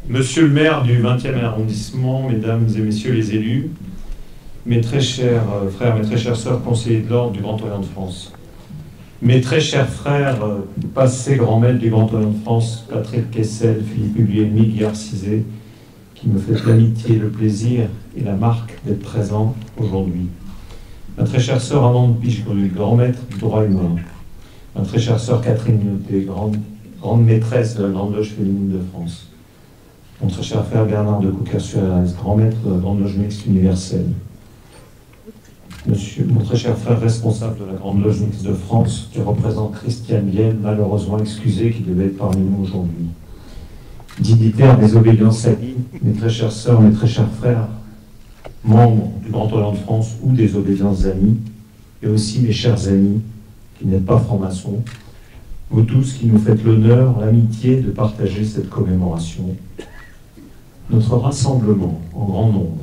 Monsieur le maire du 20e arrondissement, mesdames et messieurs les élus, mes très chers frères, mes très chères sœurs conseillers de l'ordre du Grand Orient de France, mes très chers frères passés grands maîtres du Grand Orient de France, Patrick Kessel, Philippe Huguet-Demy, Guillaume Cizet, qui me fait l'amitié, le plaisir et la marque d'être présent aujourd'hui. Ma très chère sœur Amande Pichegru, grand maître du droit humain. Ma très chère sœur Catherine Minotet, grande maîtresse de la Grande Loge féminine de France. Mon très cher frère Bernard de Coquer-sur-Erez, grand maître de la Grande Loge mixte universelle. Mon très cher frère responsable de la Grande Loge mixte de France, qui représente Christiane Vienne, malheureusement excusée, qui devait être parmi nous aujourd'hui. Dignitaires des obédiences à vie, mes très chères sœurs, mes très chers frères, membres du Grand Orient de France ou des obédiences amies, et aussi mes chers amis, qui n'êtes pas francs-maçons, vous tous qui nous faites l'honneur, l'amitié de partager cette commémoration. Notre rassemblement en grand nombre,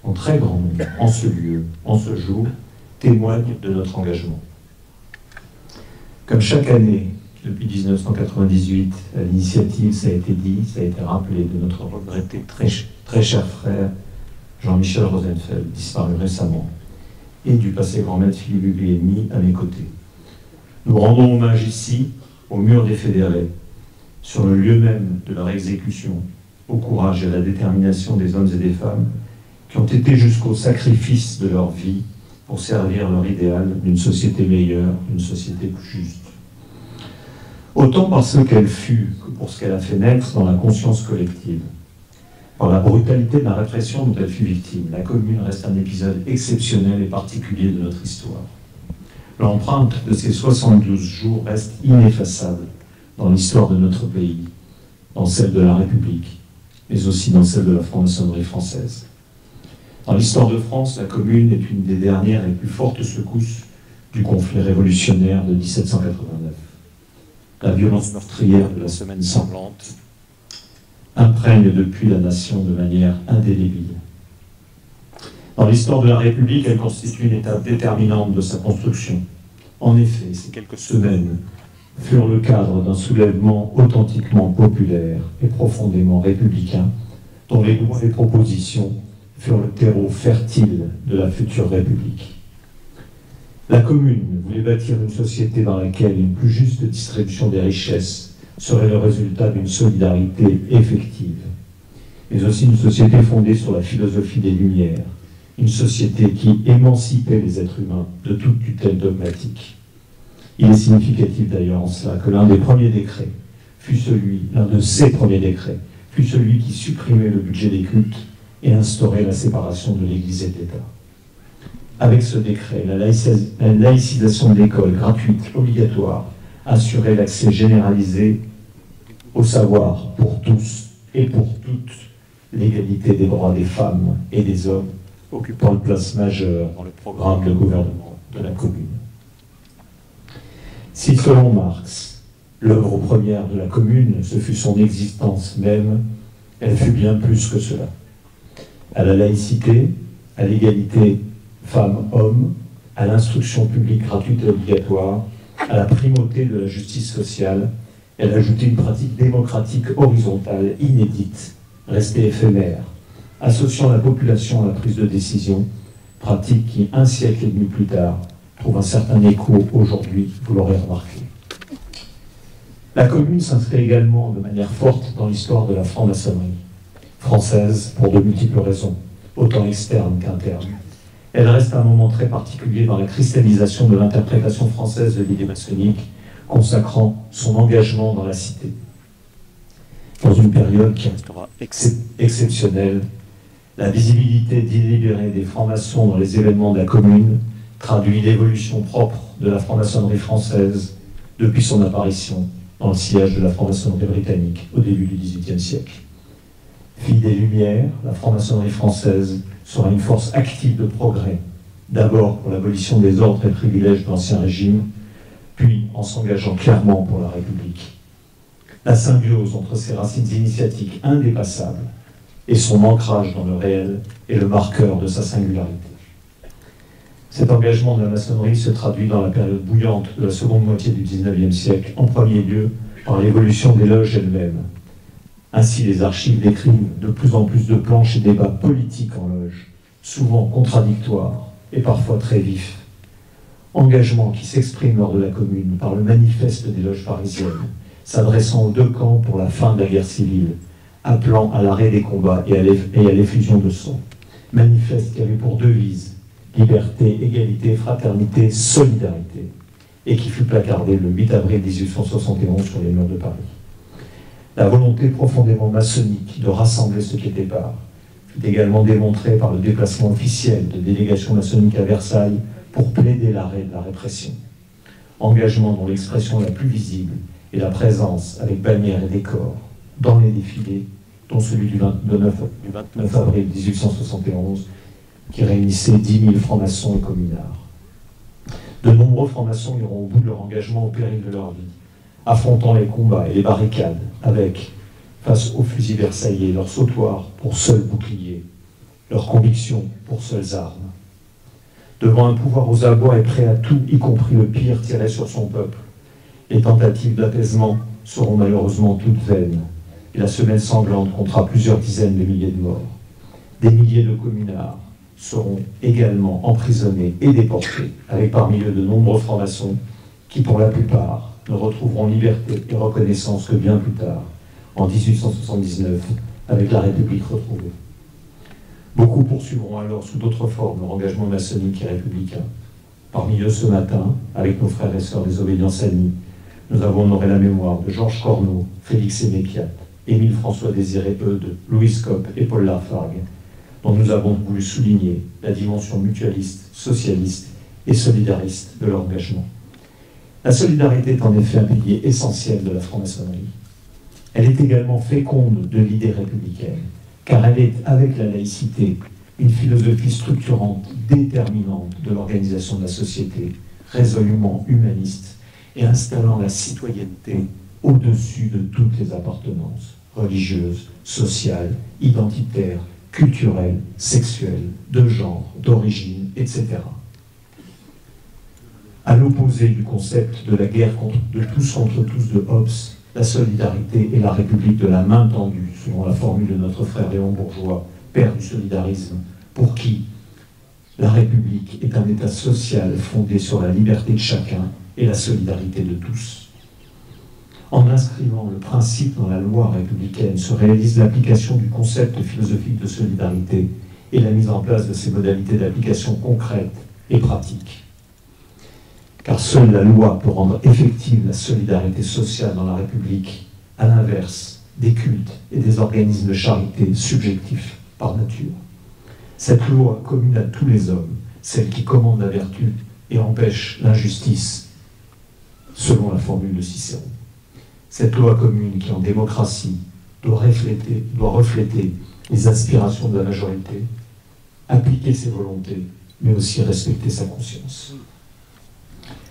en très grand nombre, en ce lieu, en ce jour, témoigne de notre engagement. Comme chaque année, depuis 1998, à l'initiative, ça a été dit, ça a été rappelé, de notre regretté très cher frère Jean-Michel Rosenfeld, disparu récemment, et du passé grand maître Philippe Huguet-Demy à mes côtés. Nous rendons hommage ici, au mur des fédérés, sur le lieu même de leur exécution, au courage et à la détermination des hommes et des femmes qui ont été jusqu'au sacrifice de leur vie pour servir leur idéal d'une société meilleure, d'une société plus juste. Autant par ce qu'elle fut que pour ce qu'elle a fait naître dans la conscience collective. Par la brutalité de la répression dont elle fut victime, la Commune reste un épisode exceptionnel et particulier de notre histoire. L'empreinte de ces 72 jours reste ineffaçable dans l'histoire de notre pays, dans celle de la République, mais aussi dans celle de la franc-maçonnerie française. Dans l'histoire de France, la Commune est une des dernières et plus fortes secousses du conflit révolutionnaire de 1789. La violence meurtrière de la Semaine sanglante imprègne depuis la nation de manière indélébile. Dans l'histoire de la République, elle constitue une étape déterminante de sa construction. En effet, ces quelques semaines furent le cadre d'un soulèvement authentiquement populaire et profondément républicain, dont les lois et propositions furent le terreau fertile de la future République. La Commune voulait bâtir une société dans laquelle une plus juste distribution des richesses serait le résultat d'une solidarité effective, mais aussi une société fondée sur la philosophie des Lumières, une société qui émancipait les êtres humains de toute tutelle dogmatique. Il est significatif d'ailleurs en cela que l'un de ses premiers décrets fut celui qui supprimait le budget des cultes et instaurait la séparation de l'Église et de l'État. Avec ce décret, la laïcisation de l'école gratuite, obligatoire, assurait l'accès généralisé au savoir pour tous et pour toutes, l'égalité des droits des femmes et des hommes, occupant une place majeure dans le programme de gouvernement de la Commune. Si, selon Marx, l'œuvre première de la Commune, ce fut son existence même, elle fut bien plus que cela. À la laïcité, à l'égalité femmes-hommes, à l'instruction publique gratuite et obligatoire, à la primauté de la justice sociale, elle ajoutait une pratique démocratique horizontale, inédite, restée éphémère, associant la population à la prise de décision, pratique qui, un siècle et demi plus tard, trouve un certain écho aujourd'hui, vous l'aurez remarqué. La Commune s'inscrit également de manière forte dans l'histoire de la franc-maçonnerie française pour de multiples raisons, autant externes qu'internes. Elle reste un moment très particulier dans la cristallisation de l'interprétation française de l'idée maçonnique, consacrant son engagement dans la cité. Dans une période qui restera exceptionnelle, la visibilité délibérée des francs-maçons dans les événements de la Commune traduit l'évolution propre de la franc-maçonnerie française depuis son apparition dans le sillage de la franc-maçonnerie britannique au début du XVIIIe siècle. Fille des Lumières, la franc-maçonnerie française sera une force active de progrès, d'abord pour l'abolition des ordres et privilèges de l'Ancien Régime, puis en s'engageant clairement pour la République. La symbiose entre ses racines initiatiques indépassables et son ancrage dans le réel est le marqueur de sa singularité. Cet engagement de la maçonnerie se traduit dans la période bouillante de la seconde moitié du XIXe siècle, en premier lieu par l'évolution des loges elles-mêmes. Ainsi, les archives décrivent de plus en plus de planches et débats politiques en loge, souvent contradictoires et parfois très vifs. Engagement qui s'exprime lors de la Commune par le manifeste des loges parisiennes, s'adressant aux deux camps pour la fin de la guerre civile, appelant à l'arrêt des combats et à l'effusion de sang. Manifeste qui avait pour devise liberté, égalité, fraternité, solidarité, et qui fut placardé le 8 avril 1871 sur les murs de Paris. La volonté profondément maçonnique de rassembler ce qui était part fut également démontrée par le déplacement officiel de délégations maçonniques à Versailles pour plaider l'arrêt de la répression. Engagement dont l'expression la plus visible est la présence avec bannières et décors dans les défilés, dont celui du 29 avril 1871, qui réunissait 10 000 francs-maçons et communards. De nombreux francs-maçons iront au bout de leur engagement au péril de leur vie, affrontant les combats et les barricades avec, face aux fusils versaillais, leur sautoir pour seul bouclier, leurs convictions pour seules armes. Devant un pouvoir aux abois et prêt à tout, y compris le pire tiré sur son peuple, les tentatives d'apaisement seront malheureusement toutes vaines, et la semaine sanglante comptera plusieurs dizaines de milliers de morts. Des milliers de communards seront également emprisonnés et déportés, avec parmi eux de nombreux francs-maçons qui, pour la plupart, ne retrouveront liberté et reconnaissance que bien plus tard, en 1879, avec la République retrouvée. Beaucoup poursuivront alors sous d'autres formes leur engagement maçonnique et républicain. Parmi eux, ce matin, avec nos frères et sœurs des Obédiences Amies, nous avons honoré la mémoire de Georges Corneau, Félix Sénépiat, Émile François-Désiré Eudes, Louis Copp et Paul Lafargue, dont nous avons voulu souligner la dimension mutualiste, socialiste et solidariste de leur engagement. La solidarité est en effet un pilier essentiel de la franc-maçonnerie. Elle est également féconde de l'idée républicaine, car elle est, avec la laïcité, une philosophie structurante, déterminante de l'organisation de la société, résolument humaniste, et installant la citoyenneté au-dessus de toutes les appartenances religieuses, sociales, identitaires, culturelles, sexuelles, de genre, d'origine, etc. À l'opposé du concept de la guerre de tous contre tous de Hobbes, la solidarité est la république de la main tendue, selon la formule de notre frère Léon Bourgeois, père du solidarisme, pour qui la république est un état social fondé sur la liberté de chacun et la solidarité de tous. En inscrivant le principe dans la loi républicaine se réalise l'application du concept philosophique de solidarité et la mise en place de ses modalités d'application concrètes et pratiques. Car seule la loi peut rendre effective la solidarité sociale dans la République, à l'inverse des cultes et des organismes de charité subjectifs par nature. Cette loi commune à tous les hommes, celle qui commande la vertu et empêche l'injustice, selon la formule de Cicéron. Cette loi commune qui, en démocratie, doit refléter les aspirations de la majorité, appliquer ses volontés, mais aussi respecter sa conscience.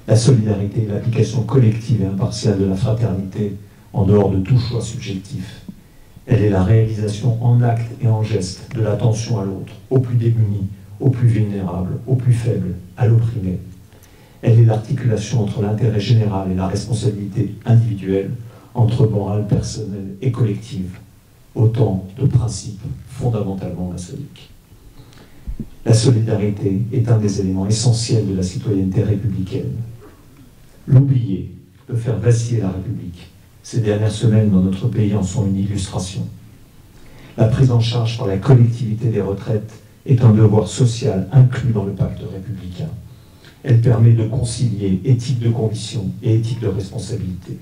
La solidarité est l'application collective et impartiale de la fraternité en dehors de tout choix subjectif. Elle est la réalisation en acte et en geste de l'attention à l'autre, au plus démuni, au plus vulnérable, au plus faible, à l'opprimé. Elle est l'articulation entre l'intérêt général et la responsabilité individuelle, entre morale personnelle et collective, autant de principes fondamentalement maçonniques. La solidarité est un des éléments essentiels de la citoyenneté républicaine. L'oublier peut faire vaciller la République. Ces dernières semaines dans notre pays en sont une illustration. La prise en charge par la collectivité des retraites est un devoir social inclus dans le pacte républicain. Elle permet de concilier éthique de condition et éthique de responsabilité.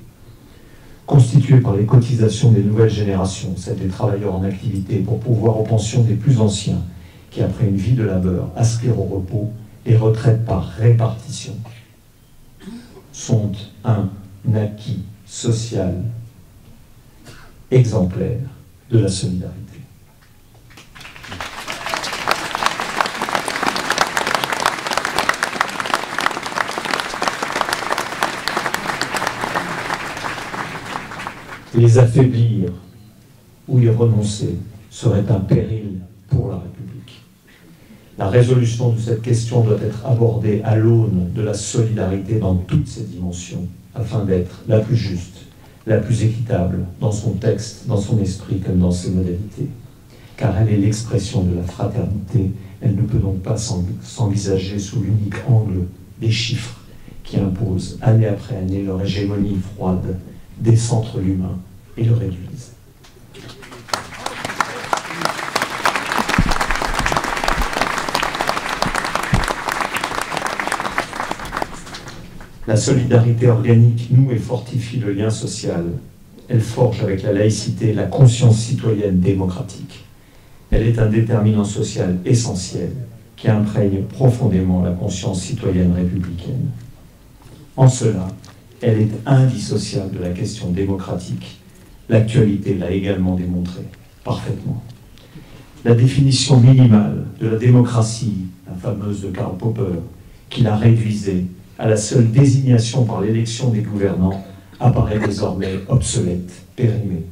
Constituée par les cotisations des nouvelles générations, celles des travailleurs en activité, pour pourvoir aux pensions des plus anciens, qui, après une vie de labeur, aspirent au repos, les retraites par répartition sont un acquis social exemplaire de la solidarité. Les affaiblir ou y renoncer serait un péril pour la République. La résolution de cette question doit être abordée à l'aune de la solidarité dans toutes ses dimensions, afin d'être la plus juste, la plus équitable dans son texte, dans son esprit comme dans ses modalités. Car elle est l'expression de la fraternité, elle ne peut donc pas s'envisager sous l'unique angle des chiffres qui imposent année après année leur hégémonie froide, décentrent l'humain et le réduisent. La solidarité organique noue et fortifie le lien social. Elle forge avec la laïcité la conscience citoyenne démocratique. Elle est un déterminant social essentiel qui imprègne profondément la conscience citoyenne républicaine. En cela, elle est indissociable de la question démocratique. L'actualité l'a également démontré parfaitement. La définition minimale de la démocratie, la fameuse de Karl Popper, qui la réduisait à la seule désignation par l'élection des gouvernants, apparaît désormais obsolète, périmée.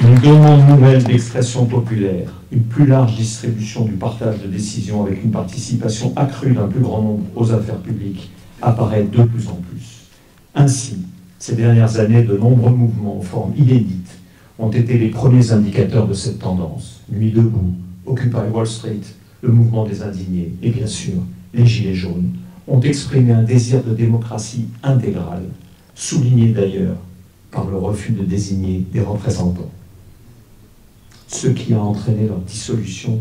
Une demande nouvelle d'expression populaire, une plus large distribution du partage de décisions avec une participation accrue d'un plus grand nombre aux affaires publiques apparaît de plus en plus. Ainsi, ces dernières années, de nombreux mouvements en forme inédite ont été les premiers indicateurs de cette tendance. Nuit debout, Occupy Wall Street, le mouvement des indignés et bien sûr les Gilets jaunes ont exprimé un désir de démocratie intégrale, souligné d'ailleurs par le refus de désigner des représentants. Ce qui a entraîné leur dissolution,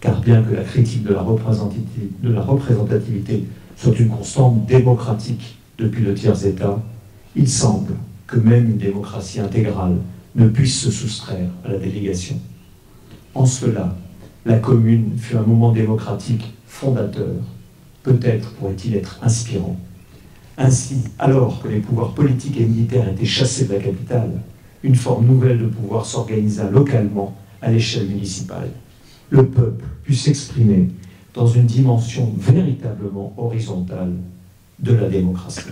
car bien que la critique de la représentativité soit une constante démocratique depuis le tiers-État, il semble que même une démocratie intégrale ne puisse se soustraire à la délégation. En cela, la Commune fut un moment démocratique fondateur. Peut-être pourrait-il être inspirant. Ainsi, alors que les pouvoirs politiques et militaires étaient chassés de la capitale, une forme nouvelle de pouvoir s'organisa localement à l'échelle municipale. Le peuple put s'exprimer dans une dimension véritablement horizontale de la démocratie,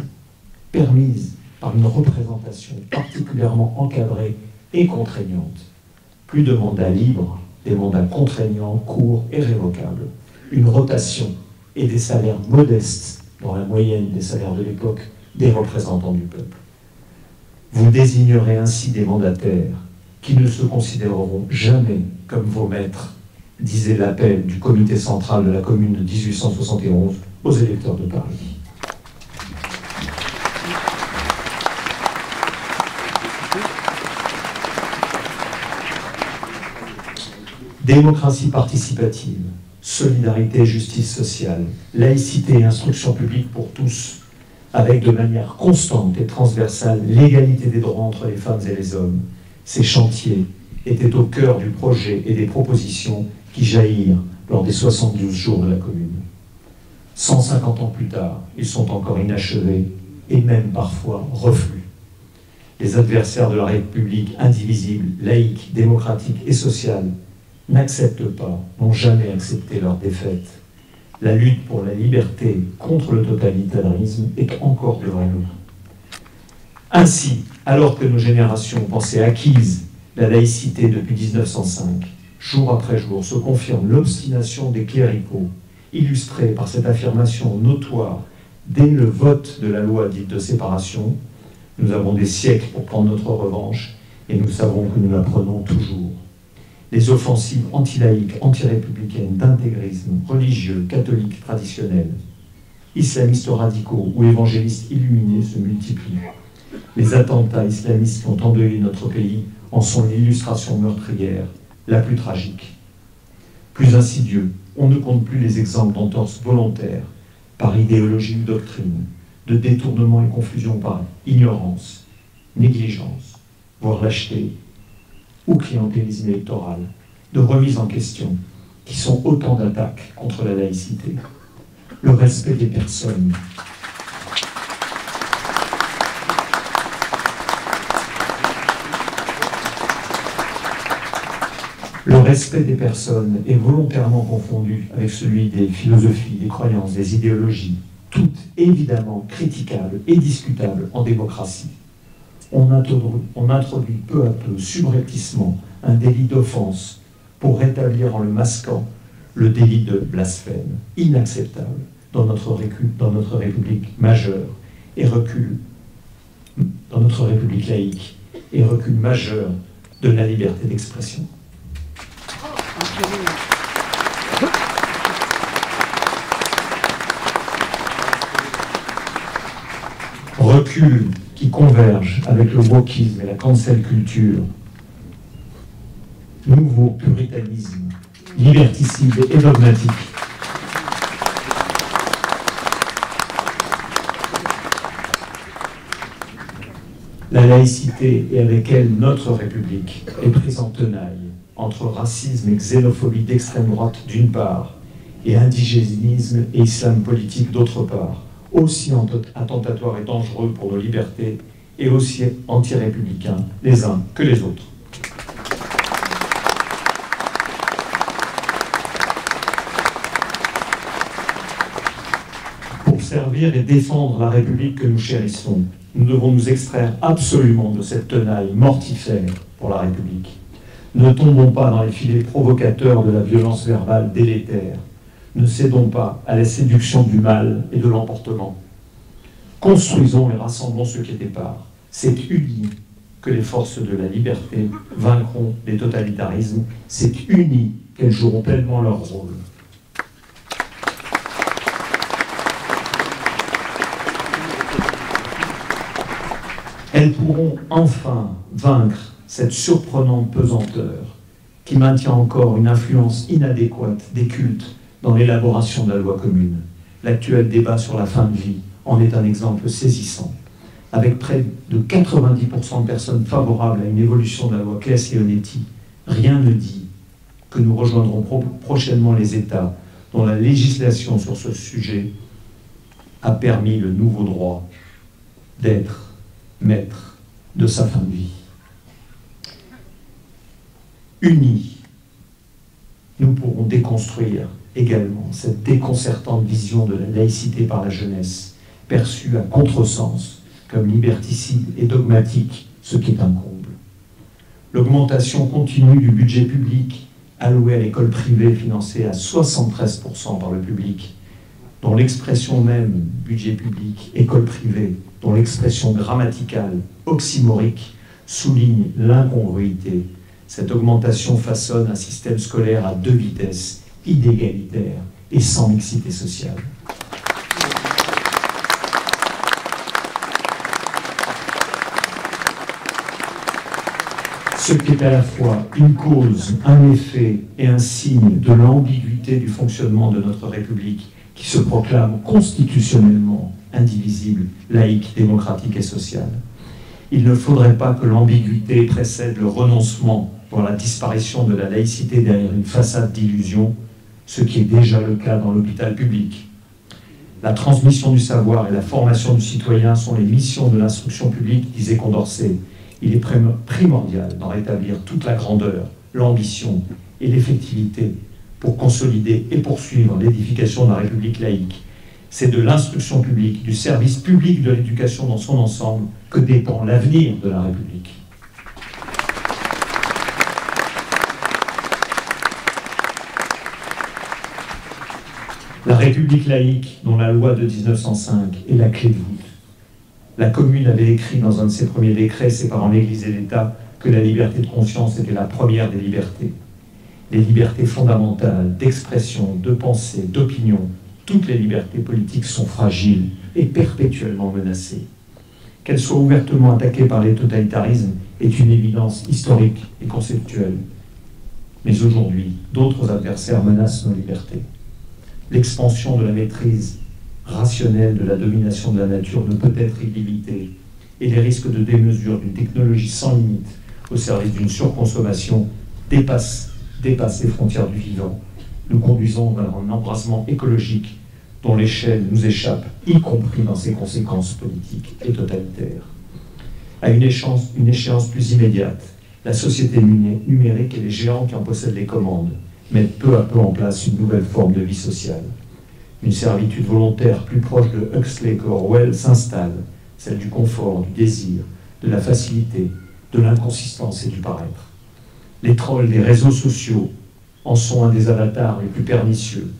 permise par une représentation particulièrement encadrée et contraignante. Plus de mandats libres, des mandats contraignants, courts et révocables, une rotation et des salaires modestes dans la moyenne des salaires de l'époque des représentants du peuple. Vous désignerez ainsi des mandataires qui ne se considéreront jamais comme vos maîtres, disait l'appel du comité central de la Commune de 1871 aux électeurs de Paris. Démocratie participative, solidarité et justice sociale, laïcité et instruction publique pour tous, avec de manière constante et transversale l'égalité des droits entre les femmes et les hommes. Ces chantiers étaient au cœur du projet et des propositions qui jaillirent lors des 72 jours de la Commune. 150 ans plus tard, ils sont encore inachevés et même parfois reflus. Les adversaires de la République indivisible, laïque, démocratique et sociale n'acceptent pas, n'ont jamais accepté leur défaite. La lutte pour la liberté contre le totalitarisme est encore devant nous. Ainsi, alors que nos générations pensaient acquises la laïcité depuis 1905, jour après jour se confirme l'obstination des cléricaux, illustrée par cette affirmation notoire dès le vote de la loi dite de séparation. Nous avons des siècles pour prendre notre revanche et nous savons que nous la prenons toujours. Les offensives anti-laïques, anti-républicaines, d'intégrisme religieux, catholique, traditionnel, islamistes radicaux ou évangélistes illuminés se multiplient. Les attentats islamistes qui ont endeuillé notre pays en sont l'illustration meurtrière la plus tragique. Plus insidieux, on ne compte plus les exemples d'entorses volontaires par idéologie ou doctrine, de détournement et confusion par ignorance, négligence, voire lâcheté, ou clientélisme électoral, de remise en question, qui sont autant d'attaques contre la laïcité. Le respect des personnes. Le respect des personnes est volontairement confondu avec celui des philosophies, des croyances, des idéologies, toutes évidemment critiquables et discutables en démocratie. On introduit peu à peu, subrepticement, un délit d'offense pour rétablir en le masquant le délit de blasphème, inacceptable, dans notre République majeure et recul dans notre République laïque et recul majeur de la liberté d'expression. Recul qui converge avec le wokisme et la cancel culture, nouveau puritanisme, liberticide et dogmatique. La laïcité et avec elle notre République est prise en tenaille entre racisme et xénophobie d'extrême droite d'une part et indigénisme et islam politique d'autre part, aussi attentatoires et dangereux pour nos libertés et aussi anti-républicains les uns que les autres. Pour servir et défendre la République que nous chérissons, nous devons nous extraire absolument de cette tenaille mortifère pour la République. Ne tombons pas dans les filets provocateurs de la violence verbale délétère. Ne cédons pas à la séduction du mal et de l'emportement. Construisons et rassemblons ceux qui étaient part. C'est uni que les forces de la liberté vaincront les totalitarismes. C'est uni qu'elles joueront pleinement leur rôle. Elles pourront enfin vaincre cette surprenante pesanteur qui maintient encore une influence inadéquate des cultes dans l'élaboration de la loi commune. L'actuel débat sur la fin de vie en est un exemple saisissant. Avec près de 90% de personnes favorables à une évolution de la loi Claes-Leonetti, rien ne dit que nous rejoindrons prochainement les États dont la législation sur ce sujet a permis le nouveau droit d'être maître de sa fin de vie. Unis, nous pourrons déconstruire également cette déconcertante vision de la laïcité par la jeunesse, perçue à contresens comme liberticide et dogmatique, ce qui est un comble. L'augmentation continue du budget public alloué à l'école privée financée à 73% par le public, dont l'expression même budget public, école privée, dont l'expression grammaticale, oxymorique, souligne l'incongruité. Cette augmentation façonne un système scolaire à deux vitesses, inégalitaire et sans mixité sociale. Ce qui est à la fois une cause, un effet et un signe de l'ambiguïté du fonctionnement de notre République, qui se proclame constitutionnellement indivisible, laïque, démocratique et sociale. Il ne faudrait pas que l'ambiguïté précède le renoncement pour la disparition de la laïcité derrière une façade d'illusion, ce qui est déjà le cas dans l'hôpital public. La transmission du savoir et la formation du citoyen sont les missions de l'instruction publique, disait Condorcet. Il est primordial d'en rétablir toute la grandeur, l'ambition et l'effectivité pour consolider et poursuivre l'édification de la République laïque. C'est de l'instruction publique, du service public de l'éducation dans son ensemble, que dépend l'avenir de la République. La République laïque, dont la loi de 1905 est la clé de voûte. La Commune avait écrit dans un de ses premiers décrets séparant l'Église et l'État que la liberté de conscience était la première des libertés. Les libertés fondamentales d'expression, de pensée, d'opinion, toutes les libertés politiques sont fragiles et perpétuellement menacées. Qu'elles soient ouvertement attaquées par les totalitarismes est une évidence historique et conceptuelle. Mais aujourd'hui, d'autres adversaires menacent nos libertés. L'expansion de la maîtrise rationnelle de la domination de la nature ne peut être illimitée, et les risques de démesure d'une technologie sans limite au service d'une surconsommation dépassent les frontières du vivant, nous conduisons vers un embrasement écologique dont l'échelle nous échappe, y compris dans ses conséquences politiques et totalitaires. À une échéance plus immédiate, la société numérique et les géants qui en possèdent les commandes mettent peu à peu en place une nouvelle forme de vie sociale. Une servitude volontaire plus proche de Huxley qu'Orwell s'installe, celle du confort, du désir, de la facilité, de l'inconsistance et du paraître. Les trolls des réseaux sociaux en sont un des avatars les plus pernicieux.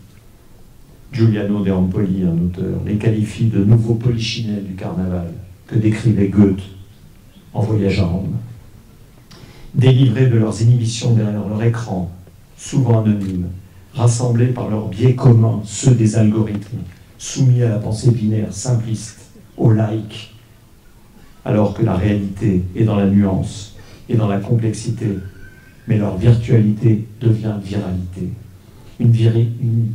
Giuliano De Empoli, un auteur, les qualifie de nouveaux polichinelles du carnaval que décrivait Goethe en Voyage à Rome. Délivrés de leurs inhibitions derrière leur écran, souvent anonymes, rassemblés par leurs biais communs, ceux des algorithmes, soumis à la pensée binaire, simpliste, au like, alors que la réalité est dans la nuance et dans la complexité, mais leur virtualité devient viralité. Une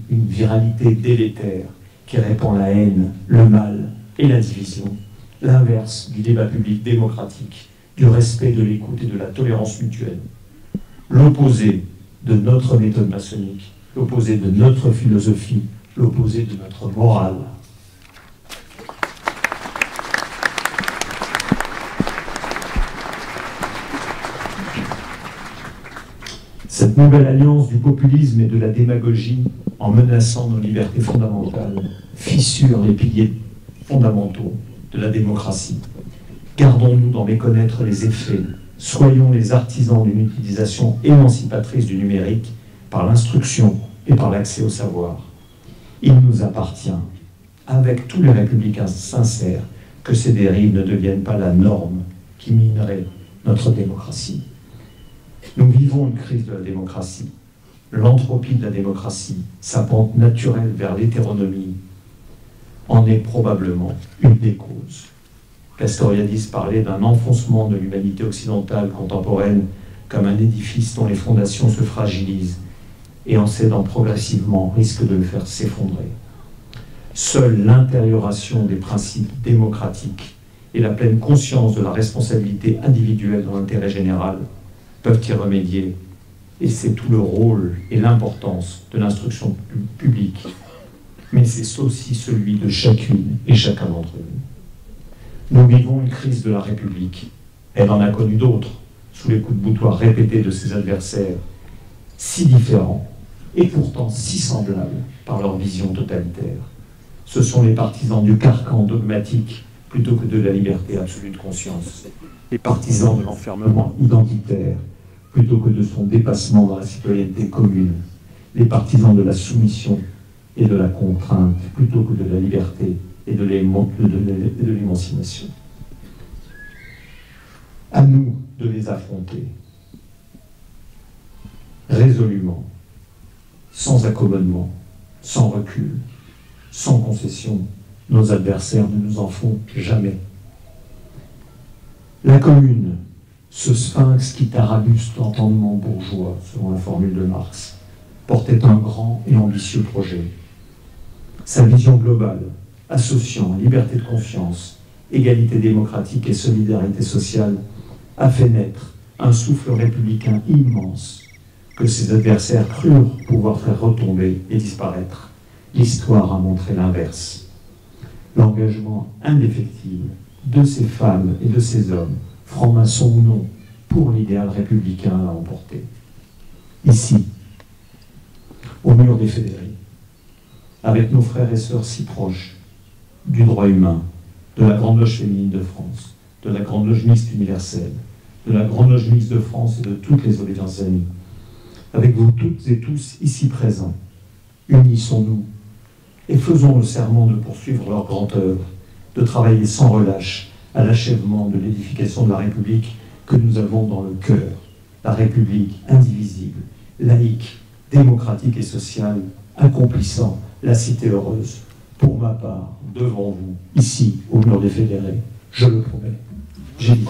viralité délétère qui répand la haine, le mal et la division, l'inverse du débat public démocratique, du respect de l'écoute et de la tolérance mutuelle. L'opposé de notre méthode maçonnique, l'opposé de notre philosophie, l'opposé de notre morale. Cette nouvelle alliance du populisme et de la démagogie, en menaçant nos libertés fondamentales, fissure les piliers fondamentaux de la démocratie. Gardons-nous d'en méconnaître les effets. Soyons les artisans d'une utilisation émancipatrice du numérique par l'instruction et par l'accès au savoir. Il nous appartient, avec tous les républicains sincères, que ces dérives ne deviennent pas la norme qui minerait notre démocratie. Nous vivons une crise de la démocratie. L'entropie de la démocratie, sa pente naturelle vers l'hétéronomie, en est probablement une des causes. Castoriadis parlait d'un enfoncement de l'humanité occidentale contemporaine comme un édifice dont les fondations se fragilisent et en cédant progressivement risque de le faire s'effondrer. Seule l'intérioration des principes démocratiques et la pleine conscience de la responsabilité individuelle dans l'intérêt général peuvent y remédier, et c'est tout le rôle et l'importance de l'instruction publique, mais c'est aussi celui de chacune et chacun d'entre nous. Nous vivons une crise de la République. Elle en a connu d'autres, sous les coups de boutoir répétés de ses adversaires, si différents et pourtant si semblables par leur vision totalitaire. Ce sont les partisans du carcan dogmatique plutôt que de la liberté absolue de conscience, les partisans de l'enfermement identitaire plutôt que de son dépassement dans la citoyenneté commune, les partisans de la soumission et de la contrainte plutôt que de la liberté et de l'émancipation. À nous de les affronter résolument, sans accommodement, sans recul, sans concession. Nos adversaires ne nous en font jamais. La commune, ce sphinx qui tarabuste l'entendement bourgeois, selon la formule de Marx, portait un grand et ambitieux projet. Sa vision globale, associant liberté de confiance, égalité démocratique et solidarité sociale, a fait naître un souffle républicain immense que ses adversaires crurent pouvoir faire retomber et disparaître. L'histoire a montré l'inverse. L'engagement indéfectible de ces femmes et de ces hommes, francs-maçons ou non, pour l'idéal républicain l'a emporté. Ici, au mur des fédérés, avec nos frères et sœurs si proches du droit humain, de la Grande Loge féminine de France, de la Grande Loge mixte universelle, de la Grande Loge mixte de France et de toutes les obédiences amies, avec vous toutes et tous ici présents, unissons-nous et faisons le serment de poursuivre leur grande œuvre, de travailler sans relâche à l'achèvement de l'édification de la République que nous avons dans le cœur, la République indivisible, laïque, démocratique et sociale, accomplissant la cité heureuse. Pour ma part, devant vous, ici, au mur des fédérés, je le promets, j'ai dit.